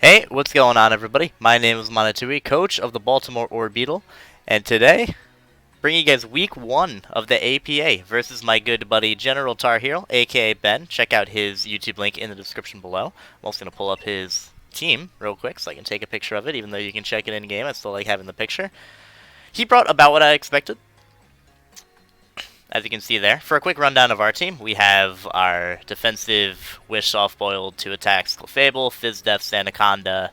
Hey, what's going on, everybody? My name is Monatui, coach of the Baltimore Orbeetle, and today, bringing you guys week 1 of the APA versus my good buddy General Tar Heel, aka Ben. Check out his YouTube link in the description below. I'm also going to pull up his team real quick so I can take a picture of it, even though you can check it in game. I still like having the picture. He brought about what I expected, as you can see there. For a quick rundown of our team, we have our defensive Wish Soft-Boiled, 2 attacks, Clefable, Fizz Def, Sandaconda,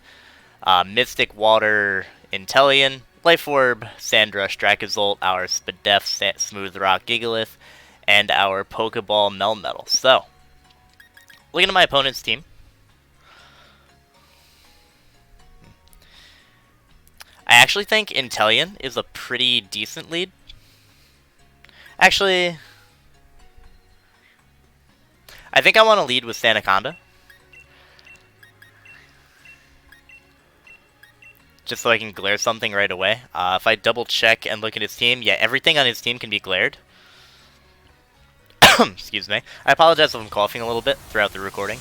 Mystic Water, Intellion, Life Orb, Sandrush, Dracozolt, our Spadef, Smooth Rock, Gigalith, and our Pokeball Melmetal. So, looking at my opponent's team, I actually think Intellion is a pretty decent lead. Actually, I think I want to lead with Sandaconda. Just so I can glare something right away. If I double check and look at his team, yeah, everything on his team can be glared. Excuse me. I apologize if I'm coughing a little bit throughout the recording.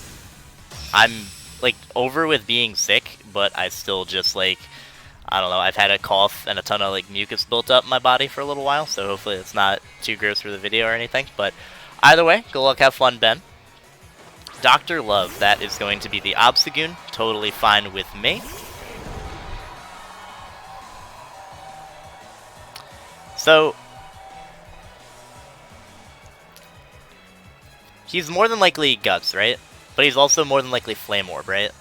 I'm, like, over with being sick, but I still just, like, I don't know, I've had a cough and a ton of, like, mucus built up in my body for a little while, so hopefully it's not too gross for the video or anything. But either way, good luck, have fun, Ben. Dr. Love, that is going to be the Obstagoon. Totally fine with me. So, he's more than likely Guts, right? But he's also more than likely Flame Orb, right?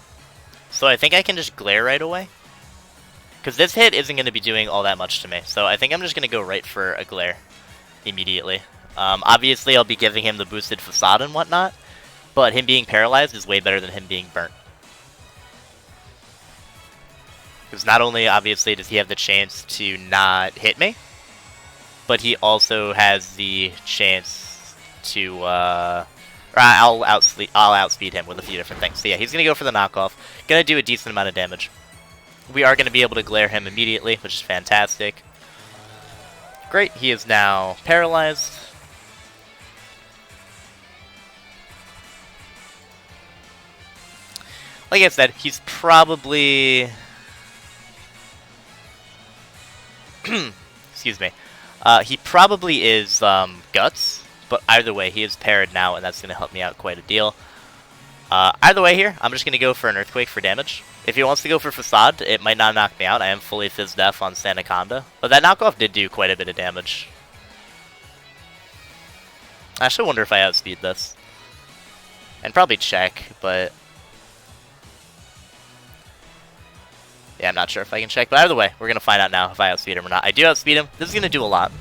So I think I can just glare right away. Because this hit isn't going to be doing all that much to me. So I think I'm just going to go right for a glare immediately. Obviously, I'll be giving him the boosted facade and whatnot. But him being paralyzed is way better than him being burnt. Because not only, obviously, does he have the chance to not hit me, but he also has the chance to, I'll outspeed him with a few different things. So yeah, he's going to go for the knockoff. Going to do a decent amount of damage. We are going to be able to glare him immediately, which is fantastic. Great, he is now paralyzed. Like I said, he's probably... Excuse me. He probably is Guts, but either way, he is parried now, and that's going to help me out quite a deal. Either way here, I'm just going to go for an Earthquake for damage. If he wants to go for Facade, it might not knock me out. I am fully Fizz Def on Sandaconda, but that knockoff did do quite a bit of damage. I actually wonder if I outspeed this. And probably check, but... yeah, I'm not sure if I can check, but either way, we're going to find out now if I outspeed him or not. I do outspeed him. This is going to do a lot.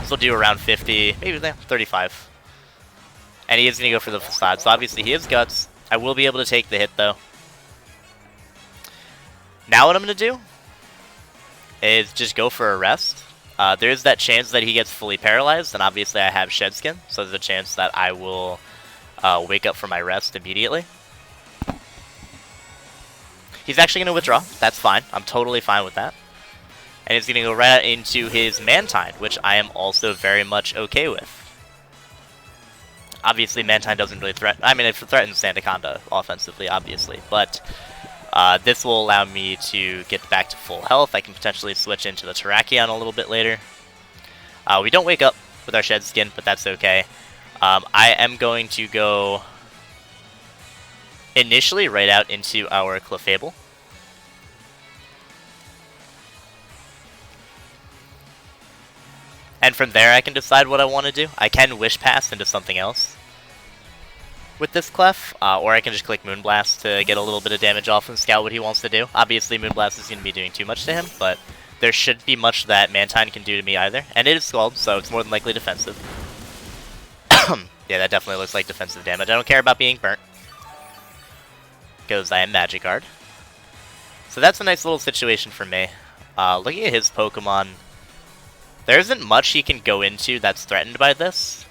This will do around 50, maybe 35. And he is going to go for the Facade, so obviously he is Guts. I will be able to take the hit, though. Now what I'm going to do is just go for a rest. There is that chance that he gets fully paralyzed, and obviously I have Shed Skin, so there's a chance that I will wake up from my rest immediately. He's actually going to withdraw. That's fine. I'm totally fine with that. And he's going to go right into his Mantine, which I am also very much okay with. Obviously, Mantine doesn't really threaten... I mean, it threatens Sandaconda offensively, obviously. But this will allow me to get back to full health. I can potentially switch into the Terrakion a little bit later. We don't wake up with our Shed Skin, but that's okay. I am going to go... initially right out into our Clefable. And from there I can decide what I want to do. I can Wish Pass into something else with this Clef, or I can just click Moonblast to get a little bit of damage off and scout what he wants to do. Obviously Moonblast is going to be doing too much to him, but there shouldn't be much that Mantine can do to me either. And it is Scald, so it's more than likely defensive. Yeah, that definitely looks like defensive damage. I don't care about being burnt, because I am Magikarp. So that's a nice little situation for me. Looking at his Pokemon, there isn't much he can go into that's threatened by this.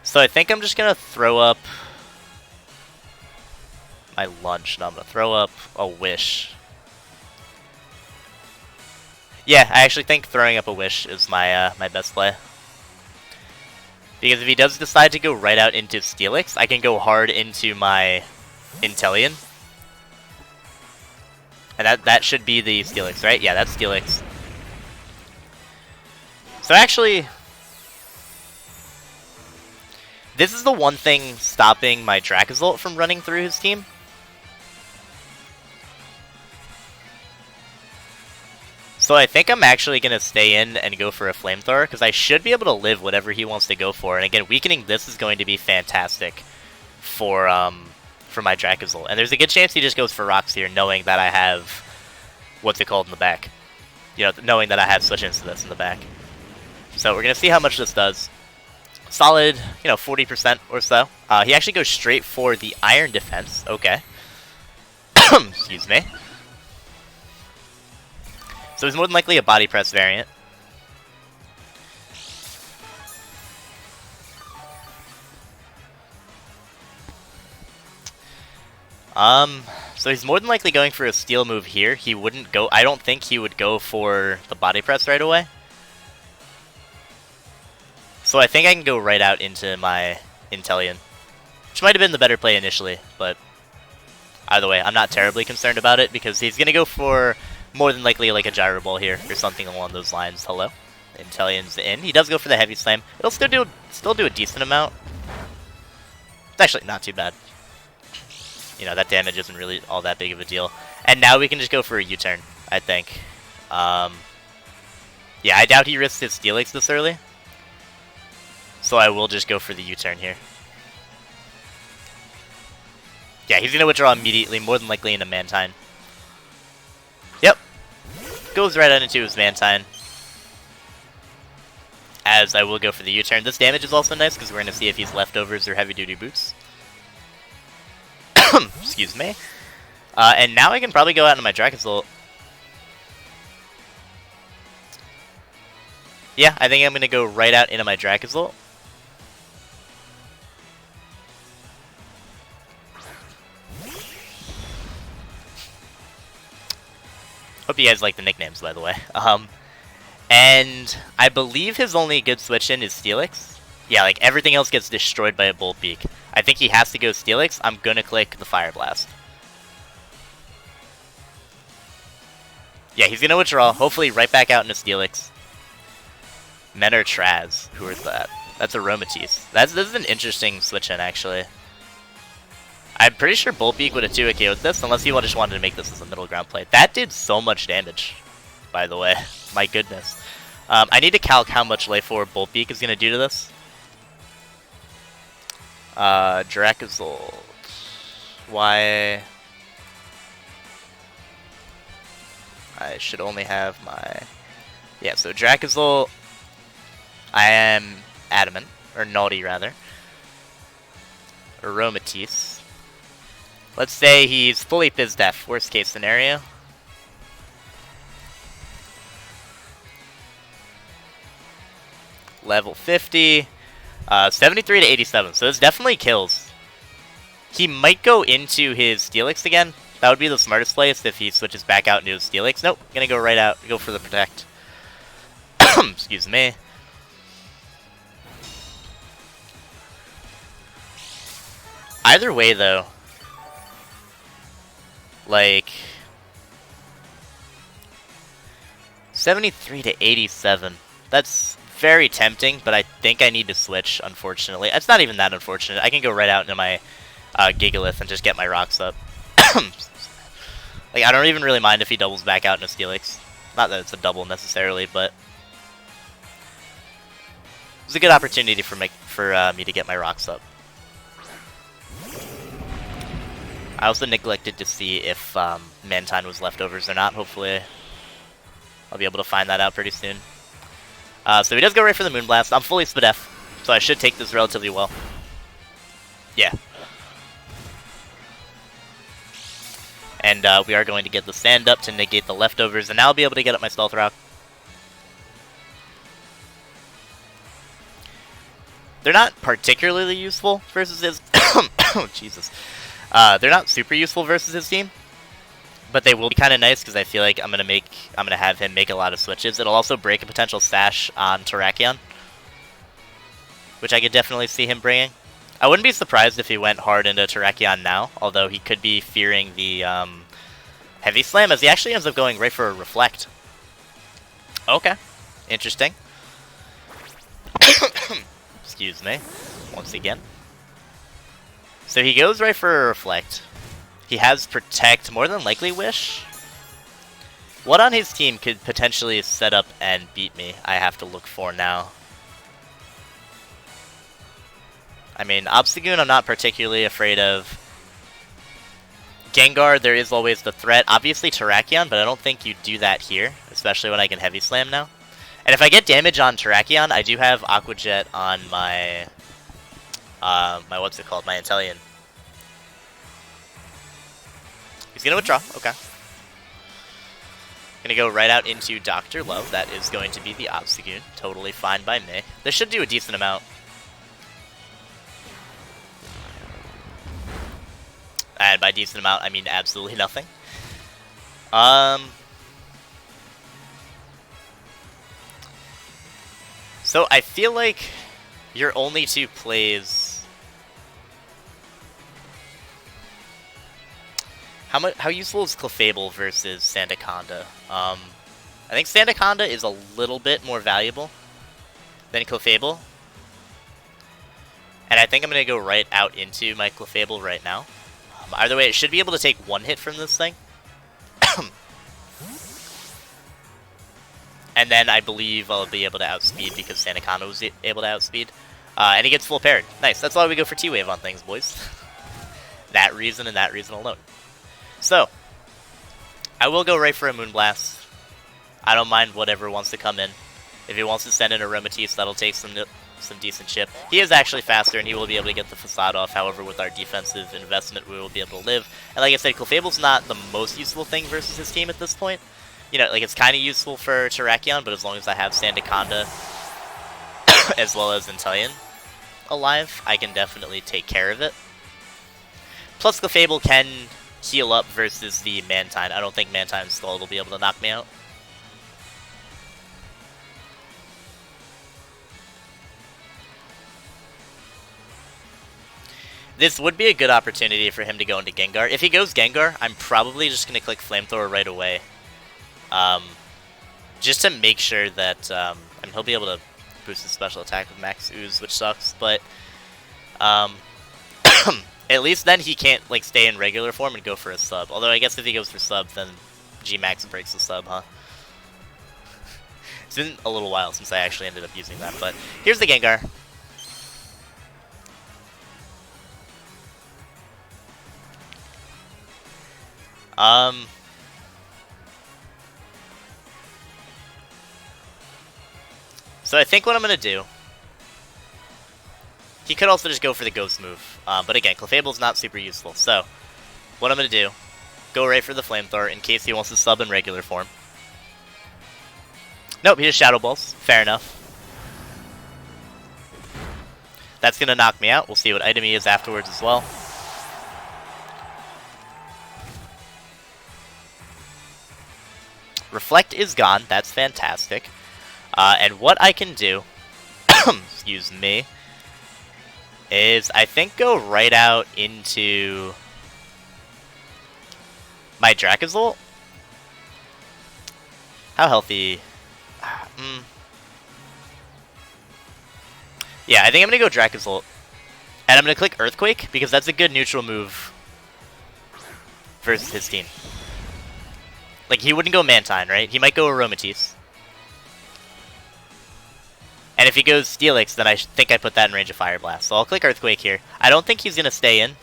So I think I'm just going to throw up my lunch, and I'm going to throw up a Wish. Yeah, I actually think throwing up a Wish is my my best play. Because if he does decide to go right out into Steelix, I can go hard into my Inteleon. And that should be the Steelix, right? Yeah, that's Steelix. So actually, this is the one thing stopping my Dracozolt from running through his team. So I think I'm actually going to stay in and go for a Flamethrower, because I should be able to live whatever he wants to go for. And again, weakening this is going to be fantastic for my Dracozolt. And there's a good chance he just goes for Rocks here, knowing that I have, what's it called, in the back. You know, knowing that I have Switch into this in the back. So we're going to see how much this does. Solid, 40% or so. He actually goes straight for the Iron Defense. Okay. Excuse me. So he's more than likely a Body Press variant. So he's more than likely going for a Steel move here. He wouldn't go... I don't think he would go for the Body Press right away. So I think I can go right out into my Inteleon. Which might have been the better play initially, but... either way, I'm not terribly concerned about it, because he's going to go for more than likely like a Gyro Ball here, or something along those lines. Hello. Inteleon's in. He does go for the Heavy Slam. It'll still do a decent amount. It's actually not too bad. That damage isn't really all that big of a deal. And now we can just go for a U-turn, I think. Yeah, I doubt he risks his Steelix this early. So I will just go for the U-turn here. Yeah, he's going to withdraw immediately, more than likely into Mantine. Yep. Goes right out into his Mantine. As I will go for the U-turn. This damage is also nice, because we're going to see if he's Leftovers or Heavy Duty Boots. Excuse me. And now I can probably go out into my Dracozolt. Yeah, I think I'm going to go right out into my Dracozolt. Hope you guys like the nicknames, by the way. And I believe his only good switch in is Steelix. Yeah, like everything else gets destroyed by a Bolt Beak. I think he has to go Steelix. I'm going to click the Fire Blast. Yeah, he's going to withdraw. Hopefully right back out into Steelix. Men or Traz. Who is that? That's Aromatisse. This is an interesting switch in, actually. I'm pretty sure Bolt Beak would have 2 KO'd this, unless you just wanted to make this as a middle ground play. That did so much damage, by the way. My goodness. I need to calc how much Life Orb Bolt Beak is going to do to this. Dracozolt. Why? I should only have my... Yeah, so Dracozolt. I am Adamant. Or Naughty, rather. Aromatisse. Let's say he's fully Fizz Def. Worst case scenario. Level 50. 73 to 87, so this definitely kills. He might go into his Steelix again. That would be the smartest place if he switches back out into his Steelix. Nope, gonna go right out, go for the Protect. Excuse me. Either way, though, like 73 to 87, that's very tempting, but I think I need to switch, unfortunately. It's not even that unfortunate. I can go right out into my Gigalith and just get my rocks up. Like, I don't even really mind if he doubles back out into Steelix. Not that it's a double necessarily, but it's a good opportunity for me to get my rocks up. I also neglected to see if Mantine was leftovers or not. Hopefully I'll be able to find that out pretty soon. So he does go right for the Moonblast. I'm fully Spadef, so I should take this relatively well. Yeah. And we are going to get the Stand Up to negate the Leftovers, and now I'll be able to get up my Stealth Rock. They're not particularly useful versus his... oh, Jesus. They're not super useful versus his team. But they will be kind of nice because I feel like I'm gonna have him make a lot of switches. It'll also break a potential stash on Terrakion, which I could definitely see him bringing. I wouldn't be surprised if he went hard into Terrakion now, although he could be fearing the Heavy Slam, as he actually ends up going right for a Reflect. Okay, interesting. Excuse me, once again. So he goes right for a Reflect. He has Protect, more than likely Wish. What on his team could potentially set up and beat me? I have to look for now. I mean, Obstagoon I'm not particularly afraid of. Gengar, there is always the threat. Obviously Terrakion, but I don't think you do that here, especially when I can Heavy Slam now. And if I get damage on Terrakion, I do have Aqua Jet on my... what's it called? My Inteleon. He's gonna withdraw, okay. Gonna go right out into Dr. Love. That is going to be the Obstagoon. Totally fine by me. This should do a decent amount. And by decent amount, I mean absolutely nothing. So I feel like your only two plays... How useful is Clefable versus Sandaconda? I think Sandaconda is a little bit more valuable than Clefable. And I think I'm going to go right out into my Clefable right now. Either way, it should be able to take one hit from this thing. And then I believe I'll be able to outspeed because Sandaconda was able to outspeed. And he gets full paired. Nice, that's why we go for T-Wave on things, boys. That reason and that reason alone. So, I will go right for a Moonblast. I don't mind whatever wants to come in. If he wants to send in a Aromatisse, that'll take some decent chip. He is actually faster, and he will be able to get the Facade off. However, with our defensive investment, we will be able to live. And like I said, Clefable's not the most useful thing versus his team at this point. You know, like, it's kind of useful for Terrakion, but as long as I have Sandaconda as well as Inteleon alive, I can definitely take care of it. Plus, Clefable can heal up versus the Mantine. I don't think Mantine's Skull will be able to knock me out. This would be a good opportunity for him to go into Gengar. If he goes Gengar, I'm probably just going to click Flamethrower right away. Just to make sure that, I mean, he'll be able to boost his special attack with Max Ooze, which sucks, but, at least then he can't, like, stay in regular form and go for a sub. Although I guess if he goes for sub, then G-Max breaks the sub, huh? It's been a little while since I actually ended up using that, but here's the Gengar. So I think what I'm going to do... He could also just go for the Ghost move. But again, Clefable's not super useful. So, what I'm going to do... Go right for the Flamethrower in case he wants to sub in regular form. Nope, he just Shadow Balls. Fair enough. That's going to knock me out. We'll see what item he is afterwards as well. Reflect is gone. That's fantastic. And what I can do, excuse me, is I think go right out into my Dracozolt. How healthy? Yeah, I think I'm going to go Dracozolt. And I'm going to click Earthquake because that's a good neutral move versus his team. Like, he wouldn't go Mantine, right? He might go Aromatisse. And if he goes Steelix, then I think I put that in range of Fire Blast. So I'll click Earthquake here. I don't think he's going to stay in.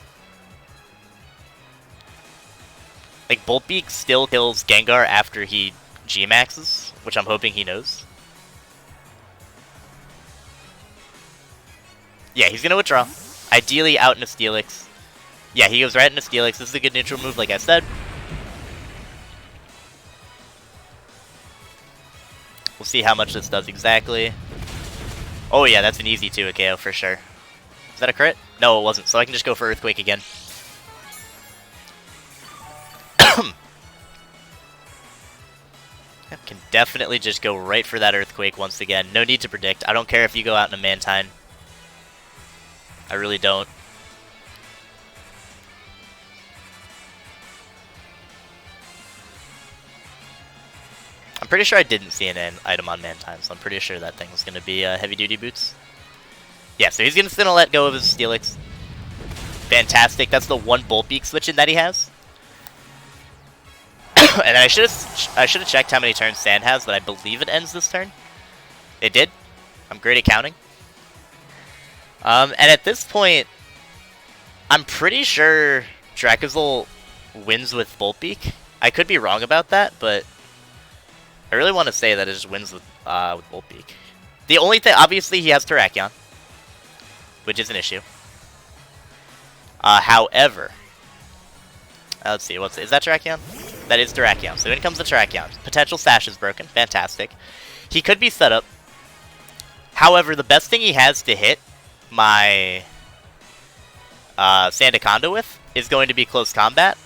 Like, Bolt Beak still kills Gengar after he G-Maxes, which I'm hoping he knows. Yeah, he's going to withdraw. Ideally out in a Steelix. Yeah, he goes right into Steelix. This is a good neutral move, like I said. We'll see how much this does exactly. Oh yeah, that's an easy 2 KO for sure. Is that a crit? No, it wasn't, so I can just go for Earthquake again. Can definitely just go right for that Earthquake once again. No need to predict. I don't care if you go out in a Mantine. I really don't. I'm pretty sure I didn't see an item on Mantine, so I'm pretty sure that thing was going to be heavy-duty boots. Yeah, so he's going to let go of his Steelix. Fantastic. That's the one Bolt Beak switching that he has. And I should have checked how many turns Sand has, but I believe it ends this turn. It did. I'm great at counting. And at this point, I'm pretty sure Dracozolt wins with Bolt Beak. I could be wrong about that, but I really want to say that it just wins with Bolt Beak. The only thing, obviously, he has Terrakion, which is an issue. However, let's see, is that Terrakion? That is Terrakion. So in comes the Terrakion. Potential Sash is broken. Fantastic. He could be set up. However, the best thing he has to hit my Sandaconda with is going to be close combat,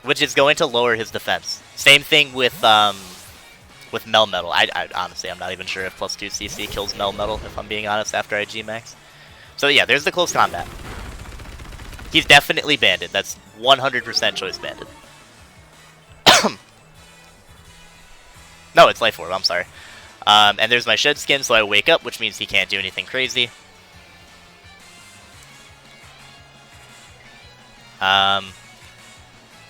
which is going to lower his defense. Same thing with Melmetal. I honestly, I'm not even sure if +2 CC kills Melmetal, if I'm being honest, after I G-Max. So yeah, there's the close combat. He's definitely banded. That's 100% choice banded. No, it's Life Orb, I'm sorry. And there's my Shed Skin, so I wake up, which means he can't do anything crazy. And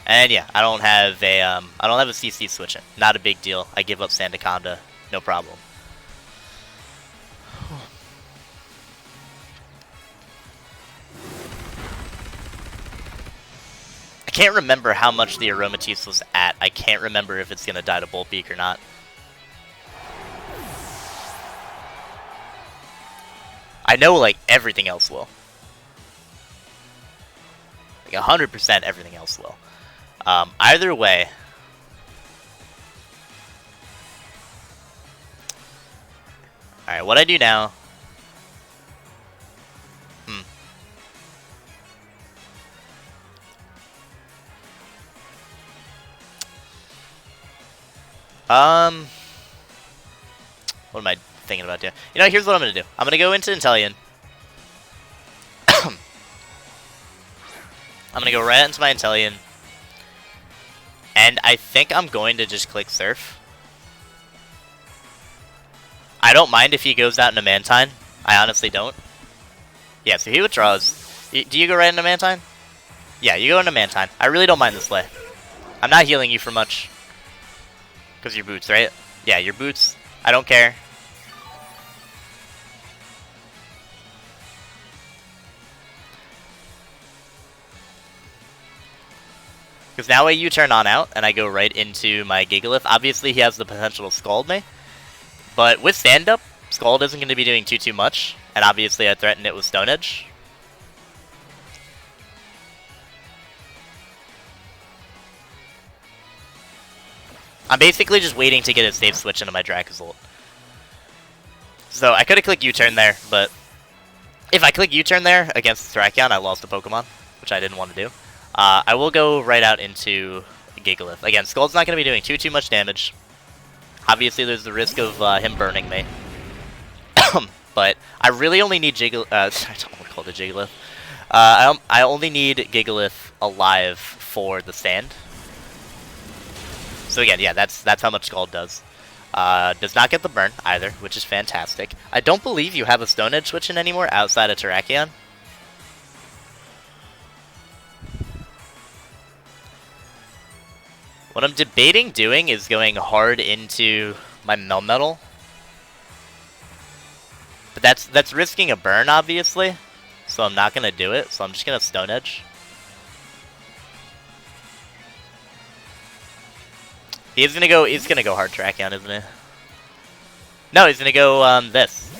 yeah, I don't have a CC switching. Not a big deal. I give up Sandaconda, no problem. I can't remember how much the Aromatisse was at. I can't remember if it's gonna die to Bolt Beak or not. I know, like, everything else will. Like, 100% everything else will. Either way. Alright, what I do now... What am I thinking about doing? You know, here's what I'm going to do. I'm going to go into Inteleon. I'm going to go right into my Inteleon. And I think I'm going to just click Surf. I don't mind if he goes out into Mantine. I honestly don't. Yeah, so he withdraws. Do you go right into Mantine? Yeah, you go into Mantine. I really don't mind this play. I'm not healing you for much. Because your boots, right? Yeah, your boots. I don't care. Because now I U-turn on out, and I go right into my Gigalith. Obviously, he has the potential to Scald me. But with Stand Up, Scald isn't going to be doing too much. And obviously, I threatened it with Stone Edge. I'm basically just waiting to get a safe switch into my Dracozolt. So I could have clicked U-turn there, but if I click U-turn there against Terrakion, I lost a Pokemon, which I didn't want to do. I will go right out into Gigalith. Again, Scald's not going to be doing too much damage. Obviously, there's the risk of him burning me. But I really only need I don't want to call it a Jigalith. I only need Gigalith alive for the sand. So again, yeah, that's how much Scald does. Does not get the burn either, which is fantastic. I don't believe you have a Stone Edge switching anymore outside of Terrakion. What I'm debating doing is going hard into my Melmetal. But that's risking a burn, obviously. So I'm not going to do it, so I'm just going to Stone Edge. He's gonna go hard Terrakion, isn't he? No, he's gonna go this.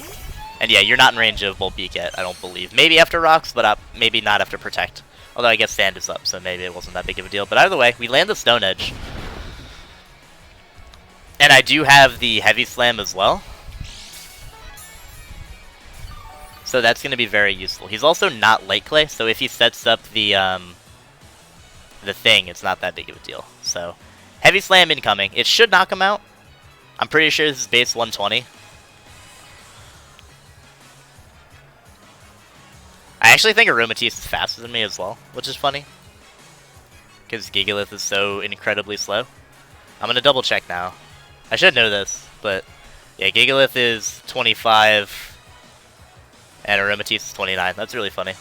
And yeah, you're not in range of Bolt Beak yet, I don't believe. Maybe after Rocks, but maybe not after Protect. Although I guess Sand is up, so maybe it wasn't that big of a deal. But either way, we land the Stone Edge. And I do have the Heavy Slam as well. So that's gonna be very useful. He's also not Light Clay, so if he sets up the thing, it's not that big of a deal. So Heavy Slam incoming. It should knock him out. I'm pretty sure this is base 120. I actually think Aromatisse is faster than me as well, which is funny. Because Gigalith is so incredibly slow. I'm gonna double check now. I should know this, but yeah, Gigalith is 25 and Aromatisse is 29. That's really funny.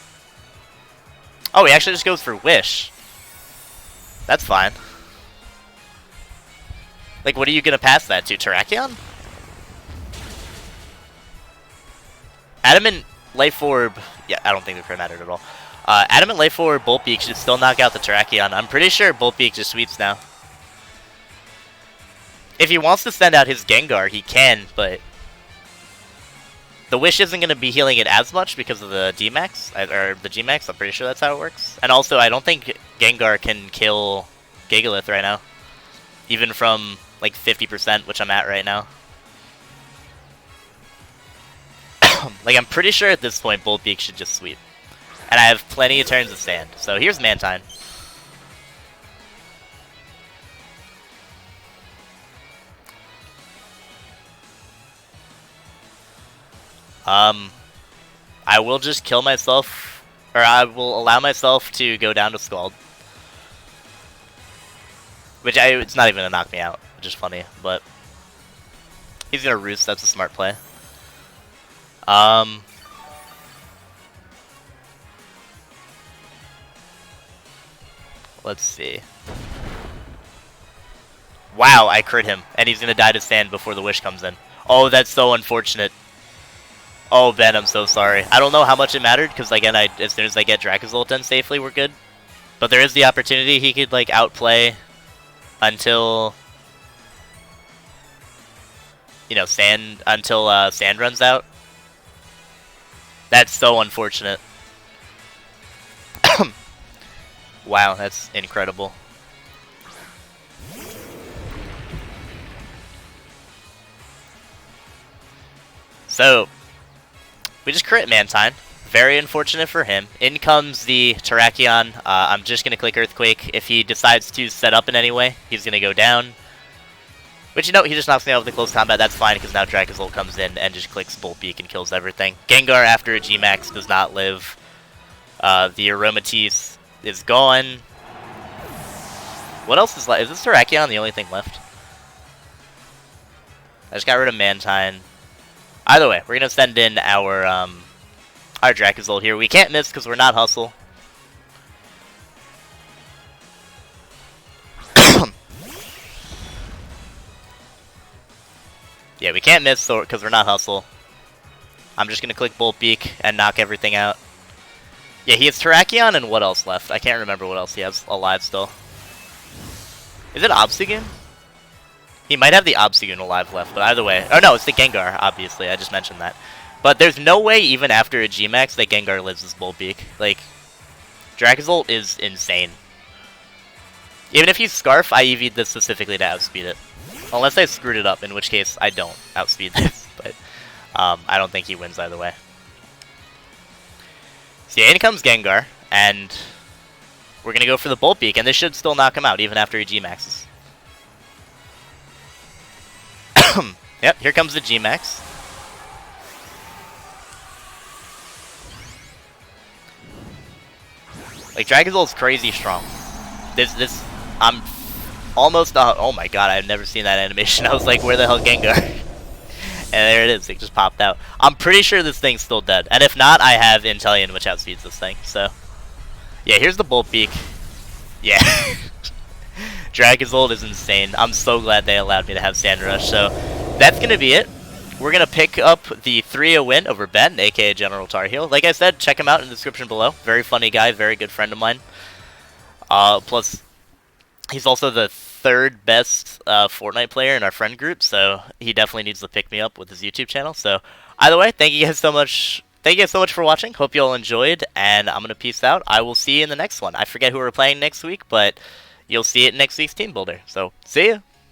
Oh, he actually just goes for Wish. That's fine. Like, what are you gonna pass that to? Terrakion? Adamant Life Orb. Yeah, I don't think the crit mattered at all. Adamant Life Orb Bolt Beak should still knock out the Terrakion. I'm pretty sure Bolt Beak just sweeps now. If he wants to send out his Gengar, he can, but the Wish isn't going to be healing it as much because of the D-Max, or the G-Max. I'm pretty sure that's how it works. And also, I don't think Gengar can kill Gigalith right now. Even from, like, 50%, which I'm at right now. Like, I'm pretty sure at this point, Bolt Beak should just sweep. And I have plenty of turns to stand. So here's Mantine. I will just kill myself, or I will allow myself to go down to Scald. Which it's not even gonna knock me out, which is funny, but he's gonna Roost, that's a smart play. Let's see. Wow, I crit him, and he's gonna die to sand before the Wish comes in. Oh, that's so unfortunate. Oh, Ben, I'm so sorry. I don't know how much it mattered, because, again, as soon as I get Dracozolt done safely, we're good. But there is the opportunity he could, like, outplay until, you know, sand runs out. That's so unfortunate. Wow, that's incredible. So, we just crit Mantine. Very unfortunate for him. In comes the Terrakion. I'm just going to click Earthquake. If he decides to set up in any way, he's going to go down. Which, you know, he just knocks me out with the close combat. That's fine, because now Dracozolt comes in and just clicks Bolt Beak and kills everything. Gengar, after a G-Max, does not live. The Aromatisse is gone. What else is left? Is this Terrakion the only thing left? I just got rid of Mantine. Either way, we're going to send in our Dracozolt here. We can't miss because we're not Hustle. Yeah, we can't miss because we're not Hustle. I'm just going to click Bolt Beak and knock everything out. Yeah, he has Terrakion and what else left? I can't remember what else he has alive still. Is it Obstagoon? He might have the Obstagoon alive left, but either way... Oh no, it's the Gengar, obviously, I just mentioned that. But there's no way, even after a G-Max, that Gengar lives as Bolt Beak. Like, Dracozolt is insane. Even if you Scarf, I EV'd this specifically to outspeed it. Unless I screwed it up, in which case I don't outspeed this, but I don't think he wins either way. So yeah, in comes Gengar, and we're going to go for the Bolt Beak, and this should still knock him out, even after he G-Maxes. Yep, here comes the G-Max. Like, Dragozolt's crazy strong. I'm almost, oh my god, I've never seen that animation. I was like, where the hell Gengar? And there it is, it just popped out. I'm pretty sure this thing's still dead. And if not, I have Inteleon, which outspeeds this thing, so. Yeah, here's the Bolt Beak. Yeah. Dracozolt is insane. I'm so glad they allowed me to have Sand Rush, so that's going to be it. We're going to pick up the 3-0 win over Ben, aka General Tar Heel. Like I said, check him out in the description below. Very funny guy, very good friend of mine. Plus, he's also the third best Fortnite player in our friend group, so he definitely needs to pick me up with his YouTube channel. So, either way, thank you guys so much. Thank you guys so much for watching. Hope you all enjoyed, and I'm going to peace out. I will see you in the next one. I forget who we're playing next week, but you'll see it in next week's Team Builder. So, see ya!